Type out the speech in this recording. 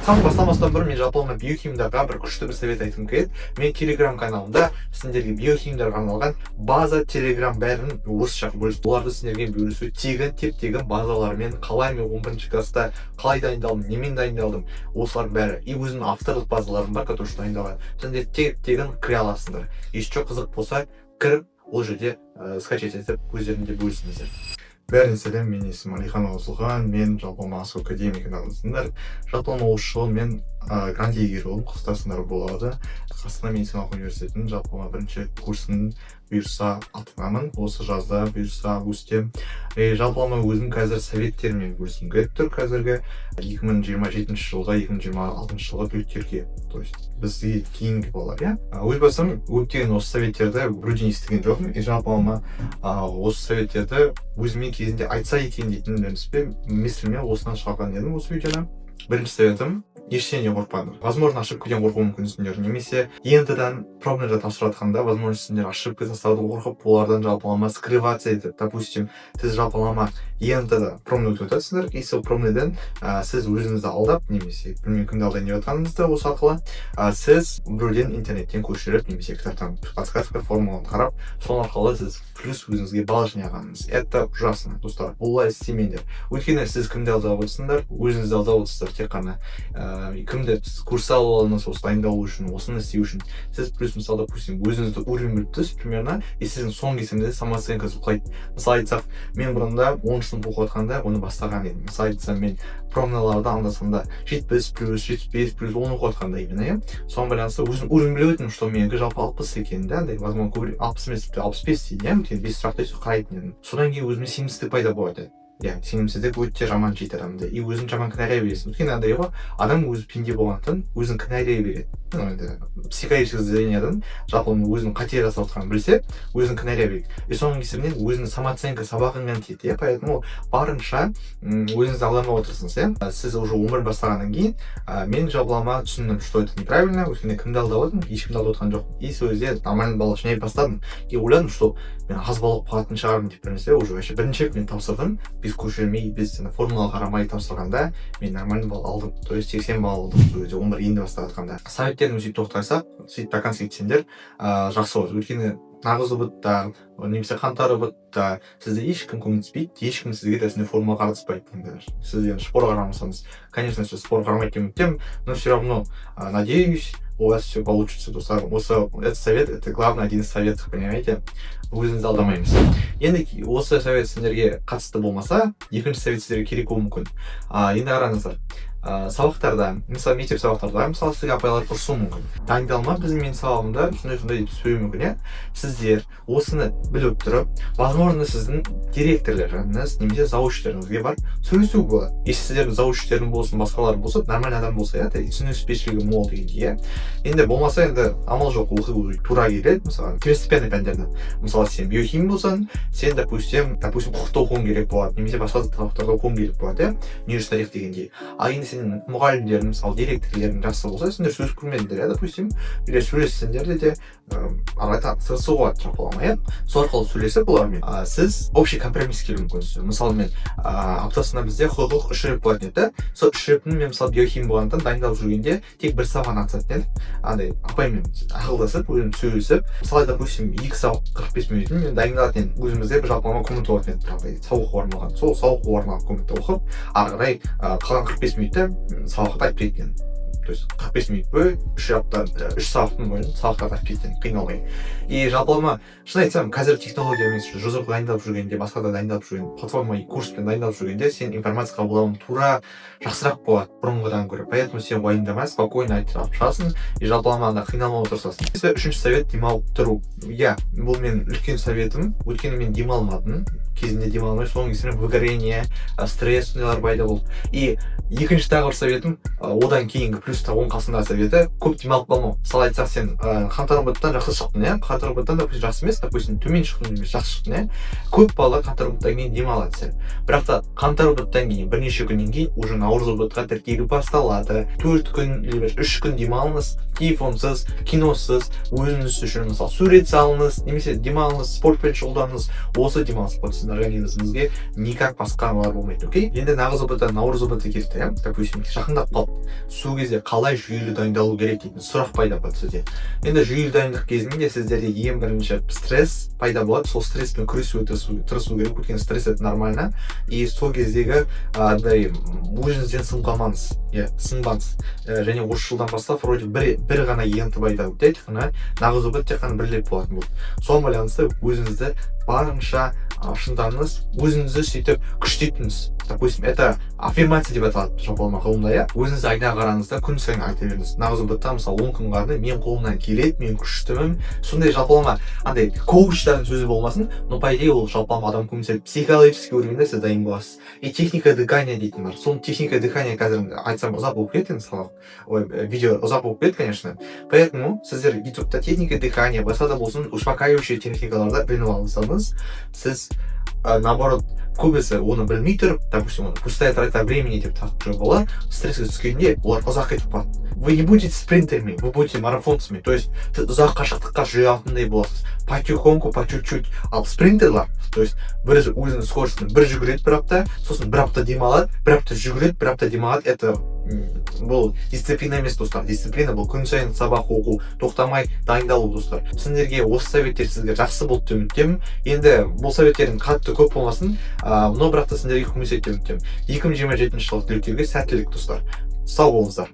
Бастамастан бұрын мен жалпылама биохимияларға бір күшті бір совет айтқым келеді. Мен телеграм каналымда сендерге биохимияларға арналған база телеграм бәрін орысша бөлісіп, оларды сендерге бөлісу тегін теп-тегін базалармен, қалай мен 11 класста қалай дайындалдым, немен дайындалдым, осылардың бәрі. И өзімнің авторлық базаларым бар, который дайындалған. Сендер тегін кіре аласыңдар. Ешкі қызық болса, кіріп, ол жерде скачать етіп, өздерінде бөлісіңіздер. Бәріне сәлем, мен есімім Алихан Оңғарсұлтан, мен жалпылама Асу академик аталасыңдар. Жалпылама осы жыл мен грант иегері болдым, құттықтасыңдар болады. Астана медициналық университетінің жалпылама бірінші курсының бұйырса атынамын. Осы жазда бұйырса августте. Жалпылама өзім қазір советтермен бөлісім келіп тұр қазіргі 2027 жылға 2026 жылға түлектерге. То есть бізге кейінгі болар, иә? Өз басым өткен осы советтерді бірден естіген жоқпын. Жалпылама осы советтерді өзіме кезінде айтса екен дейтін мысльмен осыдан шығарған едім осы видеоны. Бірінші советім, ештеңе қорықпаңдар. Возможно, ошибкадан қорқуы мүмкінсіңдер, немесе ендідан пробныйда тапсыратқанда, возможно, сендер ошибка жасауды қорқып, олардан жалпылама скрываться етіп, допустим, сіз жалпылама ендіда пробный өтіп өтесіңдер, и сол пробныйдан сіз өзіңізді алдап, немесе білмей кімді алдайын деп жатқаныңызды осы арқылы сіз біреуден интернеттен көшіріп, немесе кітаптан подсказка формуланы қарап, сол арқылы сіз плюс өзіңізге балл жинағаныңыз. Это ужасно, достар. Олай істемеңдер. Өйткені сіз кімді алдап отырсыңдар, өзіңізді алдап отырсыздар тек қана. Кімді курс алып алыңыз, осы дайындалу үшін, осыны істеу үшін. Сіз плюс мысалы, допустим, өзіңізді уровень біліп тұрсыз примерно, и сіздің соңғы кезеңде самооценкасы құлайды. Мысалы айтсақ, мен бұрында 10 сынып оқып жатқанда оны бастаған едім. Мысалы айтсам, мен промналарда анда-санда 70 плюс, 75 плюс оны оқып жатқанда именно, соған байланысты өзім уровень біліп өттім, что менікі жалпы 60 екен, да, возможно, 60 емес, 65 дейді, 5 сұрақты қарайтын едім. Содан кейін өзіме сенімсіздік пайда болады. Сенімсіздік өте жаман жейді адамды. И өзін жаман кінәлай бересің. Өйткені андай ғой, адам өзі пенде болғандықтан өзін кінәлай береді. Психологический зрениядан жалпы өзінің қате жасап отырғанын білсе, өзін кінәлай береді. И соның кесірінен өзінің самооценка сабағынан кетеді. Поэтому барынша өзіңізді алдамай отырсыңыз. Сіз уже өмір бастағаннан кейін мен жалпылама түсіндім, что это неправильно. Өйткені кімді алдап отырмын, ешкімді алдап отырған жоқ. И сол кезде нормальный балл жинай бастадым. И ойладым, что мен аз балл оқып қалатын шығармын деп бірнәрсе, уже вообще бірінші рет мен тапсырдым. Без көшірмей, без формула қарамай тапсырғанда мен нормальный балл алдым. То есть 80 балл алдым сол кезде өмір енді бастап жатқанда. Советтерін сөйтіп тоқтайсақ, сөйтіп до конца кетсеңдер жақсы болады. Өйткені нағыз ұбытта, немесе қаңтар ұбытта сізді ешкім көмектеспейді, ешкім сізге дәсіне формула қаратыспайды. Сізден спор қарамасаңыз, конечно, сіз спор қарамайды деп үміттемін, но все равно надеюсь, у вас все получится, достар. Этот совет, это главный один из советов, понимаете? Өзіңізді алдамаймыз. Енді осы совет сендерге қатысты болмаса, екінші совет сіздерге керек болуы мүмкін. Енді қараңыздар. Сабақтарда, мысалы мектеп сабақтарда, мысалы сізге апайлар ұрсуы мүмкін. Дайындалма біздің мен сабағымда сондай деп сөйлеуі мүмкін, сіздер осыны біліп тұрып, возможно, сіздің директорлеріңіз немесе заучтеріңізге барып сөйлесуге болады. Если сіздердің заучтерің болсын, басқалар болса, нормальный адам болса, түсініспеушілігі мол дегенде, енді болмаса енді амал жоқ, оқи тура келеді, мысалы второстепенный пәндерді. Мысалы сен биохимия болсаң, сен допустим құқықты оқуың керек болады, немесе басқа сабақтарда оқуың керек болады, университет тарих дегенде. Енді сенің мұғалімдерің, мысалы директорлерің жақсы болса, сендер сөйлесіп көрмедіңдер, допустим, или сөйлессеңдер де арада сырсы болады жалпылама, сол арқылы сөйлесіп олармен сіз общий компромисс келу мүмкінсіз. Мысалы мен аптасында бізде құқық 3 рет болатын еді, сол 3 ретін мен мысалы биохимия болғандықтан дайындалып жүргенде тек бір сабағын атысатын еді. Андай апаймен ақылдасып, өзім сөйлесіп, мысалы допустим 2 сабақ 45 минутын мен дайындалатын едім. Өзімізде бір жалпылама коммент болатын еді, бірақ сабаққа арналған. Сол сабаққа арналған комментті оқып, ары қарай қалған 45 минутта сабақты айтып кеткен. То есть 45 минут бойы 3 сабақтың бойын сабақтарды айтып кеткен, қиналмай. И жалпылама, шын айтсам, қазір технологиямен жазып дайындалып жүргенде, басқа да дайындалып жүрген, платформа и курспен дайындалып жүргенде, сен информация қабылдауың тура жақсырақ болады бұрынғыдан гөрі. Поэтому сен уайымдамай, спокойно айтып шығасың, и жалпылама қиналмай отырсың. Үшінші совет демалып тұру. Бұл мен үлкен советім, өйткені мен демалмадым. Кезінде демалмай, соның кесірінен выгорение, стресс пайда болды. И екінші тағы бір советім, одан кейінгі плюс та 10 қасындағы советі, көп демалып қалмау. Мысалы айтсақ, сен қаңтар ұбыттан жақсы шықтың, қаңтар ұбыттан допустим жақсы емес, допустим төмен шықтың емес, жақсы шықтың, көп балалар қаңтар ұбыттан кейін демалады сен. Бірақ та қаңтар ұбыттан кейін бірнеше күннен кейін уже наурыз ұбытқа тіркелу басталады. 4 күн, 3 күн демалыңыз, телефонсыз, киносыз, өзіңіз үшін мысалы сурет салыңыз, немесе демалыңыз, спортпен шұғылданыңыз. Осы демалыс процесінің организміңізге никак басқалар болмайды, окей? Енді нағыз опыттан наурыз опыты келді, иә? Допустим, жақындап қалды. Сол кезде қалай жүйелі дайындалу керек дейтін сұрақ пайда болды сізде. Енді жүйелі дайындық кезінде сіздерде ең бірінші стресс пайда болады. Сол стресспен күресуге тырысу керек, өйткені стресс это нормально. И сол кездегі өзіңізден сын қалмаңыз, сынбаңыз. Және осы жылдан бастап вроде бір ғана ент пайда болды, тек қана нағыз опыт тек қана бір рет болатын болды. Соған байланысты өзіңізді барынша шынтаңыз, өзіңізді сөйтіп күштейтіңіз. Допустим, это аффирмация деп аталады жалпылама ғылымда, иә. Өзіңізді айнаға қараңыз да күн сайын айта беріңіз. Нағыз опытта мысалы 10 күн қарды, мен қолымнан келеді, мен күштімін. Сондай жалпылама андай коучтардың сөзі болмасын, но по идее ол жалпылама адам көмесел психологический уровеньде сіз дайын боласыз. И техника дыхания дейтін бар. Сол техника дыхания қазір айтсам ұзақ болып кетті, мысалы. Видео ұзақ болып кетті, конечно. Поэтому сіздер ютубта техника дыхания, басқа да болсын, успокаивающий техникаларды біліп алсаңыз, сіз наоборот көбісі оны білмей тұрып, допустим, пустая трата времени деп тақып болар, стресске түскенде олар ұзақ кетіп қалады. Вы не будете спринтерами, вы будете марафонцами, то есть ұзақ қашықтыққа жүретіндей боласыз, потихоньку, по чуть-чуть. Ал спринтерлар, то есть бір өзінің скоростын бір жүгіреді бір апта, сосын бір апта демалады, бір апта жүгіреді, бір апта демалады. Это бұл дисциплина емес, достар. Дисциплина бұл күн сайын сабақ оқу, тоқтамай дайындалу, достар. Сіздерге осы советтер сізге жақсы болды деп үміттемін. Енді бұл советтердің қатты көп болмасын, но бірақ та сіздерге көмектеседі деп үміттемін. 2027 жылғы түлектерге сәттілік, достар. Сау болыңыздар.